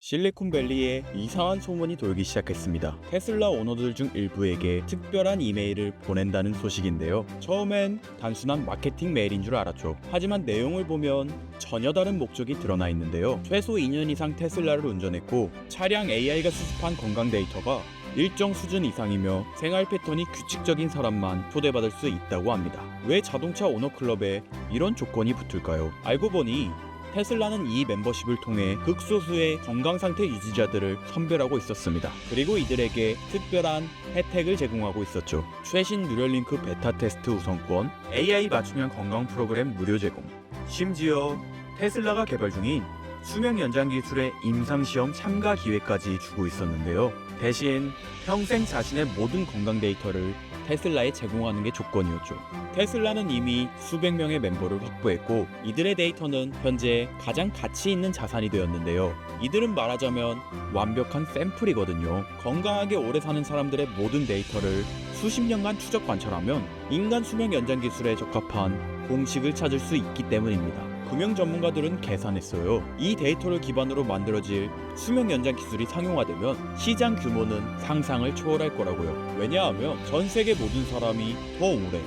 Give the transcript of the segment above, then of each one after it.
실리콘밸리에 이상한 소문이 돌기 시작했습니다. 테슬라 오너들 중 일부에게 특별한 이메일을 보낸다는 소식인데요. 처음엔 단순한 마케팅 메일인 줄 알았죠. 하지만 내용을 보면 전혀 다른 목적이 드러나 있는데요. 최소 2년 이상 테슬라를 운전했고 차량 AI가 수집한 건강 데이터가 일정 수준 이상이며 생활 패턴이 규칙적인 사람만 초대받을 수 있다고 합니다. 왜 자동차 오너 클럽에 이런 조건이 붙을까요? 알고 보니 테슬라는 이 멤버십을 통해 극소수의 건강상태 유지자들을 선별하고 있었습니다. 그리고 이들에게 특별한 혜택을 제공하고 있었죠. 최신 뉴럴링크 베타 테스트 우선권, AI 맞춤형 건강 프로그램 무료 제공, 심지어 테슬라가 개발 중인 수명 연장 기술의 임상시험 참가 기회까지 주고 있었는데요. 대신 평생 자신의 모든 건강 데이터를 테슬라에 제공하는 게 조건이었죠. 테슬라는 이미 수백 명의 멤버를 확보했고 이들의 데이터는 현재 가장 가치 있는 자산이 되었는데요. 이들은 말하자면 완벽한 샘플이거든요. 건강하게 오래 사는 사람들의 모든 데이터를 수십 년간 추적 관찰하면 인간 수명 연장 기술에 적합한 공식을 찾을 수 있기 때문입니다. 금융 전문가들은 계산했어요. 이 데이터를 기반으로 만들어질 수명 연장 기술이 상용화되면 시장 규모는 상상을 초월할 거라고요. 왜냐하면 전 세계 모든 사람이 더 오래,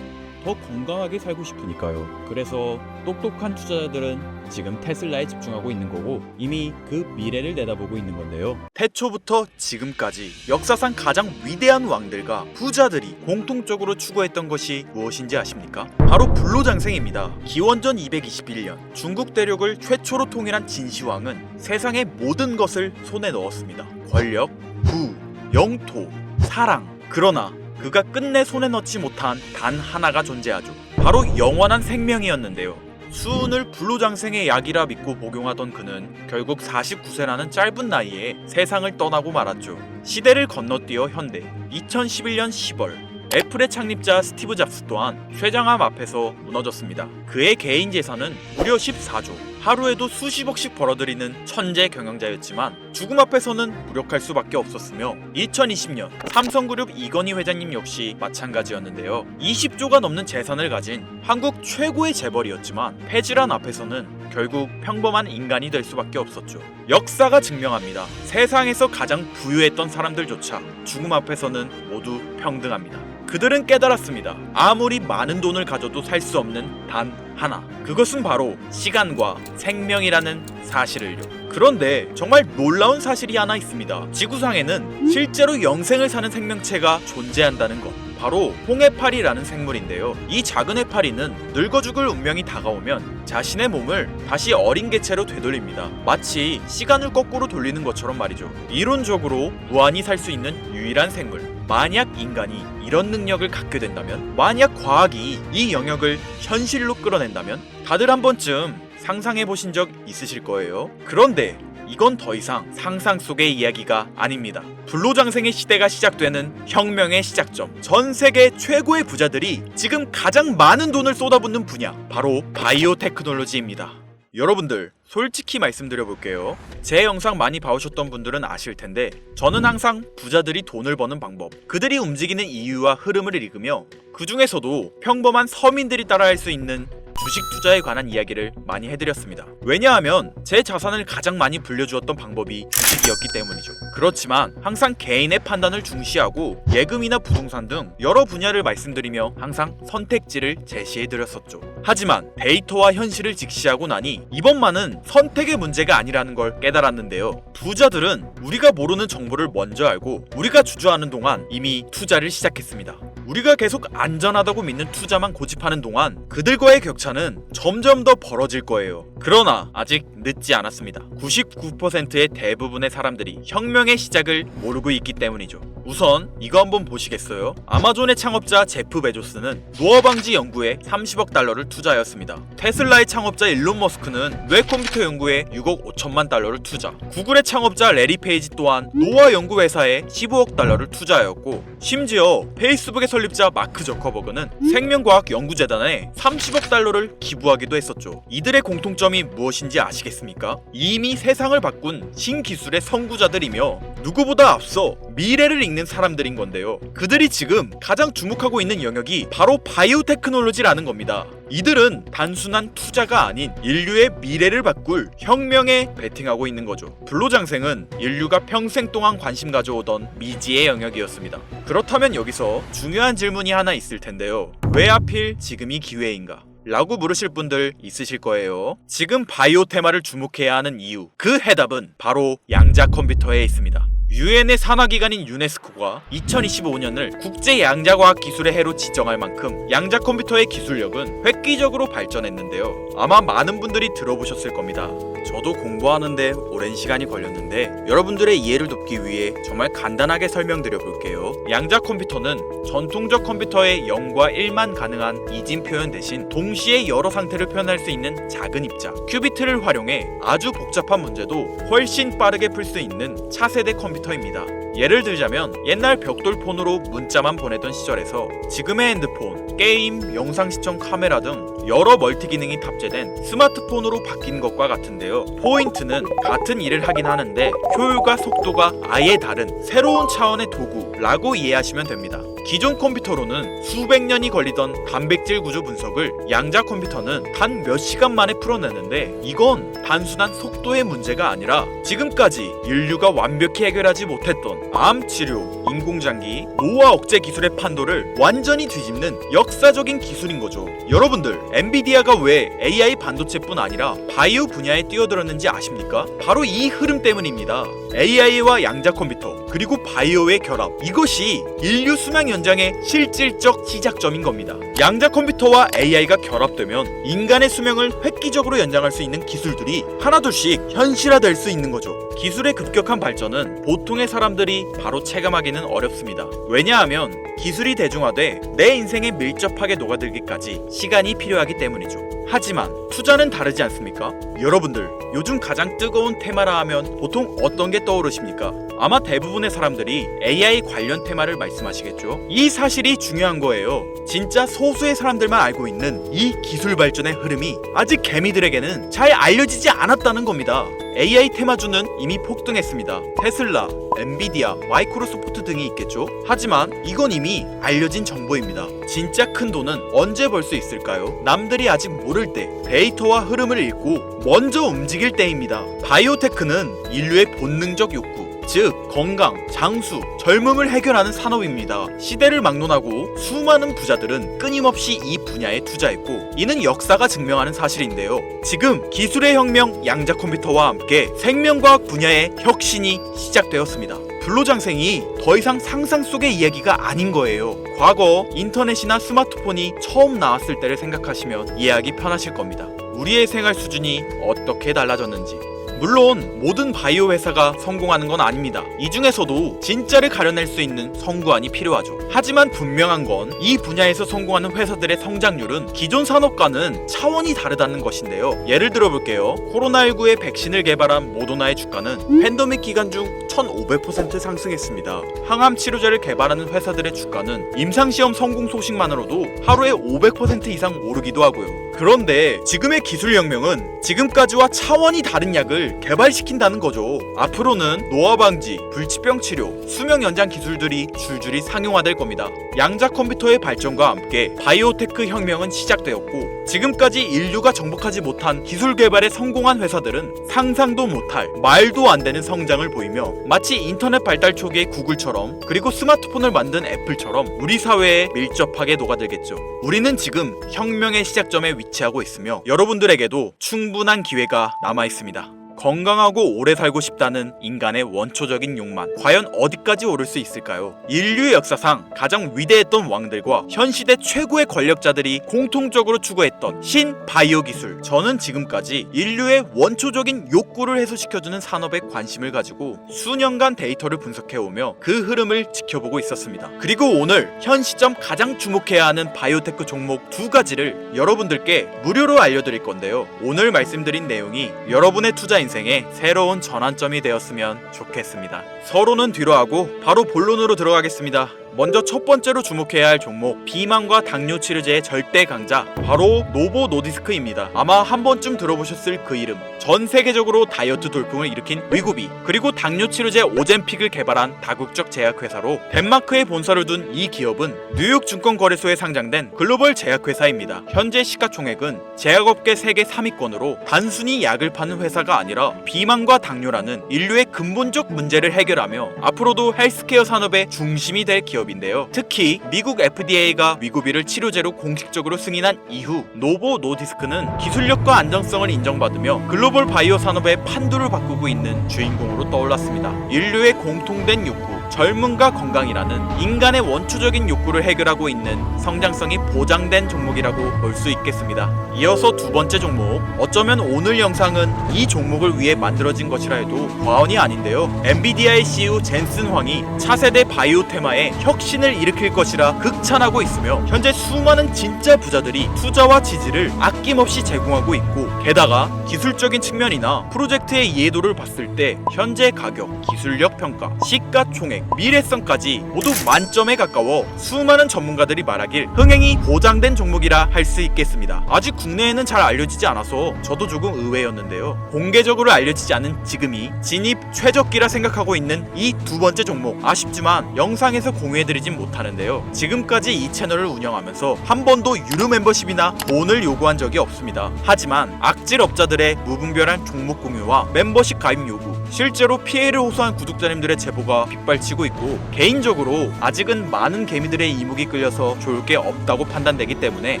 더 건강하게 살고 싶으니까요. 그래서 똑똑한 투자자들은 지금 테슬라에 집중하고 있는 거고 이미 그 미래를 내다보고 있는 건데요. 태초부터 지금까지 역사상 가장 위대한 왕들과 부자들이 공통적으로 추구했던 것이 무엇인지 아십니까? 바로 불로장생입니다. 기원전 221년 중국 대륙을 최초로 통일한 진시황은 세상의 모든 것을 손에 넣었습니다. 권력, 부, 영토, 사랑. 그러나 그가 끝내 손에 넣지 못한 단 하나가 존재하죠. 바로 영원한 생명이었는데요. 수운을 불로장생의 약이라 믿고 복용하던 그는 결국 49세라는 짧은 나이에 세상을 떠나고 말았죠. 시대를 건너뛰어 현대 2011년 10월 애플의 창립자 스티브 잡스 또한 쇠장암 앞에서 무너졌습니다. 그의 개인 재산은 무려 14조, 하루에도 수십억씩 벌어들이는 천재 경영자였지만 죽음 앞에서는 무력할 수밖에 없었으며 2020년 삼성그룹 이건희 회장님 역시 마찬가지였는데요. 20조가 넘는 재산을 가진 한국 최고의 재벌이었지만 폐질환 앞에서는 결국 평범한 인간이 될 수밖에 없었죠. 역사가 증명합니다. 세상에서 가장 부유했던 사람들조차 죽음 앞에서는 모두 평등합니다. 그들은 깨달았습니다. 아무리 많은 돈을 가져도 살 수 없는 단 하나. 그것은 바로 시간과 생명이라는 사실을요. 그런데 정말 놀라운 사실이 하나 있습니다. 지구상에는 실제로 영생을 사는 생명체가 존재한다는 것. 바로 홍해파리라는 생물인데요. 이 작은 해파리는 늙어 죽을 운명이 다가오면 자신의 몸을 다시 어린 개체로 되돌립니다. 마치 시간을 거꾸로 돌리는 것처럼 말이죠. 이론적으로 무한히 살 수 있는 유일한 생물. 만약 인간이 이런 능력을 갖게 된다면, 만약 과학이 이 영역을 현실로 끌어낸다면 다들 한 번쯤 상상해 보신 적 있으실 거예요. 그런데 이건 더 이상 상상 속의 이야기가 아닙니다. 불로장생의 시대가 시작되는 혁명의 시작점. 전 세계 최고의 부자들이 지금 가장 많은 돈을 쏟아붓는 분야, 바로 바이오 테크놀로지입니다. 여러분들 솔직히 말씀드려볼게요. 제 영상 많이 봐오셨던 분들은 아실 텐데 저는 항상 부자들이 돈을 버는 방법, 그들이 움직이는 이유와 흐름을 읽으며 그 중에서도 평범한 서민들이 따라할 수 있는 주식 투자에 관한 이야기를 많이 해드렸습니다. 왜냐하면 제 자산을 가장 많이 불려주었던 방법이 주식이었기 때문이죠. 그렇지만 항상 개인의 판단을 중시하고 예금이나 부동산 등 여러 분야를 말씀드리며 항상 선택지를 제시해드렸었죠. 하지만 데이터와 현실을 직시하고 나니 이번만은 선택의 문제가 아니라는 걸 깨달았는데요. 부자들은 우리가 모르는 정보를 먼저 알고 우리가 주저하는 동안 이미 투자를 시작했습니다. 우리가 계속 안전하다고 믿는 투자만 고집하는 동안 그들과의 격차는 점점 더 벌어질 거예요. 그러나 아직 늦지 않았습니다. 99%의 대부분의 사람들이 혁명의 시작을 모르고 있기 때문이죠. 우선 이거 한번 보시겠어요? 아마존의 창업자 제프 베조스는 노화 방지 연구에 30억 달러를 투자하였습니다. 테슬라의 창업자 일론 머스크는 뇌 컴퓨터 연구에 6억 5천만 달러를 투자. 구글의 창업자 레리 페이지 또한 노화 연구 회사에 15억 달러를 투자하였고, 심지어 페이스북의 설립자 마크 저커버그는 생명과학 연구재단에 30억 달러를 기부하기도 했었죠. 이들의 공통점이 무엇인지 아시겠습니까? 이미 세상을 바꾼 신기술의 선구자들이며 누구보다 앞서 미래를 읽는 사람들인 건데요. 그들이 지금 가장 주목하고 있는 영역이 바로 바이오테크놀로지라는 겁니다. 이들은 단순한 투자가 아닌 인류의 미래를 바꿀 혁명에 베팅하고 있는 거죠. 불로장생은 인류가 평생 동안 관심 가져오던 미지의 영역이었습니다. 그렇다면 여기서 중요한 질문이 하나 있을 텐데요. 왜 하필 지금이 기회인가? 라고 물으실 분들 있으실 거예요. 지금 바이오 테마를 주목해야 하는 이유, 그 해답은 바로 양자 컴퓨터에 있습니다. 유엔의 산하기관인 유네스코가 2025년을 국제 양자과학 기술의 해로 지정할 만큼 양자 컴퓨터의 기술력은 획기적으로 발전했는데요. 아마 많은 분들이 들어보셨을 겁니다. 저도 공부하는데 오랜 시간이 걸렸는데 여러분들의 이해를 돕기 위해 정말 간단하게 설명드려 볼게요. 양자 컴퓨터는 전통적 컴퓨터의 0과 1만 가능한 이진 표현 대신 동시에 여러 상태를 표현할 수 있는 작은 입자 큐비트를 활용해 아주 복잡한 문제도 훨씬 빠르게 풀 수 있는 차세대 컴퓨터입니다. 예를 들자면 옛날 벽돌폰으로 문자만 보내던 시절에서 지금의 핸드폰, 게임, 영상 시청 카메라 등 여러 멀티 기능이 탑재된 스마트폰으로 바뀐 것과 같은데요. 포인트는 같은 일을 하긴 하는데 효율과 속도가 아예 다른 새로운 차원의 도구라고 이해하시면 됩니다. 기존 컴퓨터로는 수백 년이 걸리던 단백질 구조 분석을 양자 컴퓨터는 단 몇 시간 만에 풀어내는데 이건 단순한 속도의 문제가 아니라 지금까지 인류가 완벽히 해결하지 못했던 암 치료, 인공장기, 노화 억제 기술의 판도를 완전히 뒤집는 역사적인 기술인 거죠. 여러분들, 엔비디아가 왜 AI 반도체뿐 아니라 바이오 분야에 뛰어들었는지 아십니까? 바로 이 흐름 때문입니다. AI와 양자 컴퓨터 그리고 바이오의 결합, 이것이 인류 수명 연장의 실질적 시작점인 겁니다. 양자 컴퓨터와 AI가 결합되면 인간의 수명을 획기적으로 연장할 수 있는 기술들이 하나둘씩 현실화될 수 있는 거죠. 기술의 급격한 발전은 보통의 사람들이 바로 체감하기는 어렵습니다. 왜냐하면 기술이 대중화돼 내 인생에 밀접하게 녹아들기까지 시간이 필요하기 때문이죠. 하지만 투자는 다르지 않습니까? 여러분들, 요즘 가장 뜨거운 테마라 하면 보통 어떤 게 떠오르십니까? 아마 대부분의 사람들이 AI 관련 테마를 말씀하시겠죠? 이 사실이 중요한 거예요. 진짜 소수의 사람들만 알고 있는 이 기술 발전의 흐름이 아직 개미들에게는 잘 알려지지 않았다는 겁니다. AI 테마주는 이미 폭등했습니다. 테슬라, 엔비디아, 마이크로소프트 등이 있겠죠? 하지만 이건 이미 알려진 정보입니다. 진짜 큰 돈은 언제 벌 수 있을까요? 남들이 아직 모를 때 데이터와 흐름을 읽고 먼저 움직일 때입니다. 바이오테크는 인류의 본능적 욕구, 즉 건강, 장수, 젊음을 해결하는 산업입니다. 시대를 막론하고 수많은 부자들은 끊임없이 이 분야에 투자했고 이는 역사가 증명하는 사실인데요. 지금 기술의 혁명 양자 컴퓨터와 함께 생명과학 분야의 혁신이 시작되었습니다. 불로장생이 더 이상 상상 속의 이야기가 아닌 거예요. 과거 인터넷이나 스마트폰이 처음 나왔을 때를 생각하시면 이해하기 편하실 겁니다. 우리의 생활 수준이 어떻게 달라졌는지. 물론 모든 바이오 회사가 성공하는 건 아닙니다. 이 중에서도 진짜를 가려낼 수 있는 성구안이 필요하죠. 하지만 분명한 건 이 분야에서 성공하는 회사들의 성장률은 기존 산업과는 차원이 다르다는 것인데요. 예를 들어볼게요. 코로나19의 백신을 개발한 모더나의 주가는 팬데믹 기간 중 1500% 상승했습니다. 항암 치료제를 개발하는 회사들의 주가는 임상시험 성공 소식만으로도 하루에 500% 이상 오르기도 하고요. 그런데 지금의 기술혁명은 지금까지와 차원이 다른 약을 개발시킨다는 거죠. 앞으로는 노화 방지, 불치병 치료, 수명 연장 기술들이 줄줄이 상용화될 겁니다. 양자 컴퓨터의 발전과 함께 바이오테크 혁명은 시작되었고 지금까지 인류가 정복하지 못한 기술 개발에 성공한 회사들은 상상도 못할 말도 안 되는 성장을 보이며 마치 인터넷 발달 초기의 구글처럼 그리고 스마트폰을 만든 애플처럼 우리 사회에 밀접하게 녹아들겠죠. 우리는 지금 혁명의 시작점에 위치하고 있으며 여러분들에게도 충분한 기회가 남아 있습니다. 건강하고 오래 살고 싶다는 인간의 원초적인 욕망, 과연 어디까지 오를 수 있을까요? 인류의 역사상 가장 위대했던 왕들과 현 시대 최고의 권력자들이 공통적으로 추구했던 신바이오 기술. 저는 지금까지 인류의 원초적인 욕구를 해소시켜주는 산업에 관심을 가지고 수년간 데이터를 분석해오며 그 흐름을 지켜보고 있었습니다. 그리고 오늘 현 시점 가장 주목해야 하는 바이오테크 종목 두 가지를 여러분들께 무료로 알려드릴 건데요. 오늘 말씀드린 내용이 여러분의 투자 인생의 새로운 전환점이 되었으면 좋겠습니다. 서로는 뒤로 하고 바로 본론으로 들어가겠습니다. 먼저 첫 번째로 주목해야 할 종목, 비만과 당뇨 치료제의 절대 강자, 바로 노보 노디스크입니다. 아마 한 번쯤 들어보셨을 그 이름. 전 세계적으로 다이어트 돌풍을 일으킨 위고비, 그리고 당뇨 치료제 오젬픽을 개발한 다국적 제약회사로 덴마크에 본사를 둔 이 기업은 뉴욕 증권거래소에 상장된 글로벌 제약회사입니다. 현재 시가총액은 제약업계 세계 3위권으로 단순히 약을 파는 회사가 아니라 비만과 당뇨라는 인류의 근본적 문제를 해결하며 앞으로도 헬스케어 산업의 중심이 될 기업인데요. 특히 미국 FDA가 위고비를 치료제로 공식적으로 승인한 이후 노보 노디스크는 기술력과 안정성을 인정받으며 글로벌 바이오 산업의 판도를 바꾸고 있는 주인공으로 떠올랐습니다. 인류의 공통된 욕구, 젊음과 건강이라는 인간의 원초적인 욕구를 해결하고 있는 성장성이 보장된 종목이라고 볼 수 있겠습니다. 이어서 두 번째 종목, 어쩌면 오늘 영상은 이 종목을 위해 만들어진 것이라 해도 과언이 아닌데요. 엔비디아의 CEO 젠슨 황이 차세대 바이오 테마에 혁신을 일으킬 것이라 극찬하고 있으며 현재 수많은 진짜 부자들이 투자와 지지를 아낌없이 제공하고 있고, 게다가 기술적인 측면이나 프로젝트의 이해도를 봤을 때 현재 가격, 기술력 평가, 시가총액, 미래성까지 모두 만점에 가까워 수많은 전문가들이 말하길 흥행이 보장된 종목이라 할 수 있겠습니다. 아직 국내에는 잘 알려지지 않아서 저도 조금 의외였는데요. 공개적으로 알려지지 않은 지금이 진입 최적기라 생각하고 있는 이 두 번째 종목, 아쉽지만 영상에서 공유해드리진 못하는데요. 지금까지 이 채널을 운영하면서 한 번도 유료 멤버십이나 돈을 요구한 적이 없습니다. 하지만 악질 업자들의 무분별한 종목 공유와 멤버십 가입 요구, 실제로 피해를 호소한 구독자님들의 제보가 빗발치고 있고, 개인적으로 아직은 많은 개미들의 이목이 끌려서 좋을 게 없다고 판단되기 때문에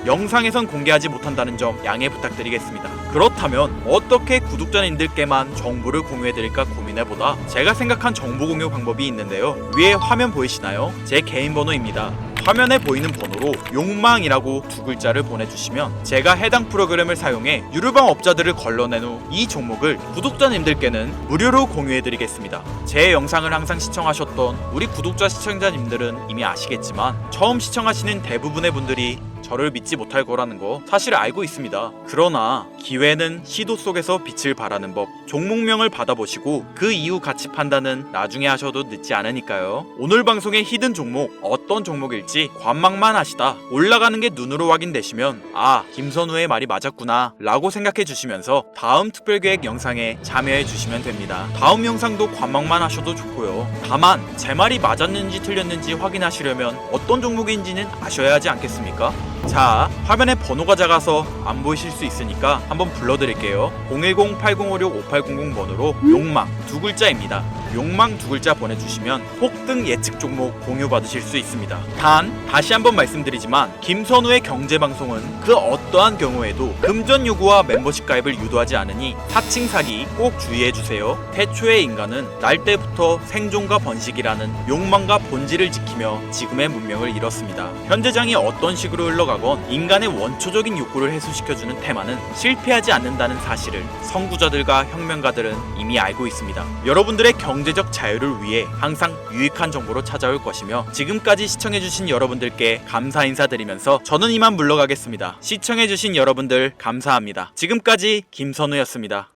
영상에선 공개하지 못한다는 점 양해 부탁드리겠습니다. 그렇다면 어떻게 구독자님들께만 정보를 공유해드릴까 고민해보다 제가 생각한 정보 공유 방법이 있는데요. 위에 화면 보이시나요? 제 개인 번호입니다. 화면에 보이는 번호로 욕망이라고 두 글자를 보내주시면 제가 해당 프로그램을 사용해 유료방 업자들을 걸러낸 후 이 종목을 구독자님들께는 무료로 공유해드리겠습니다. 제 영상을 항상 시청하셨던 우리 구독자 시청자님들은 이미 아시겠지만 처음 시청하시는 대부분의 분들이 저를 믿지 못할 거라는 거 사실 알고 있습니다. 그러나 기회는 시도 속에서 빛을 발하는 법, 종목명을 받아보시고 그 이후 가치 판단은 나중에 하셔도 늦지 않으니까요. 오늘 방송의 히든 종목, 어떤 종목일지 관망만 하시다 올라가는 게 눈으로 확인되시면 아, 김선우의 말이 맞았구나 라고 생각해 주시면서 다음 특별계획 영상에 참여해 주시면 됩니다. 다음 영상도 관망만 하셔도 좋고요. 다만 제 말이 맞았는지 틀렸는지 확인하시려면 어떤 종목인지는 아셔야 하지 않겠습니까? 자, 화면에 번호가 작아서 안 보이실 수 있으니까 한번 불러드릴게요. 010-8056-5800번으로 욕망 두 글자입니다. 욕망 두 글자 보내주시면 폭등 예측 종목 공유 받으실 수 있습니다. 단, 다시 한번 말씀드리지만 김선우의 경제방송은 그 어떠한 경우에도 금전 요구와 멤버십 가입을 유도하지 않으니 사칭 사기 꼭 주의해주세요. 태초의 인간은 날 때부터 생존과 번식이라는 욕망과 본질을 지키며 지금의 문명을 이뤘습니다. 현재장이 어떤 식으로 흘러가건 인간의 원초적인 욕구를 해소시켜주는 테마는 실패하지 않는다는 사실을 선구자들과 혁명가들은 이미 알고 있습니다. 여러분들의 경제적 자유를 위해 항상 유익한 정보로 찾아올 것이며, 지금까지 시청해주신 여러분들께 감사 인사드리면서 저는 이만 물러가겠습니다. 시청해주신 여러분들 감사합니다. 지금까지 김선우였습니다.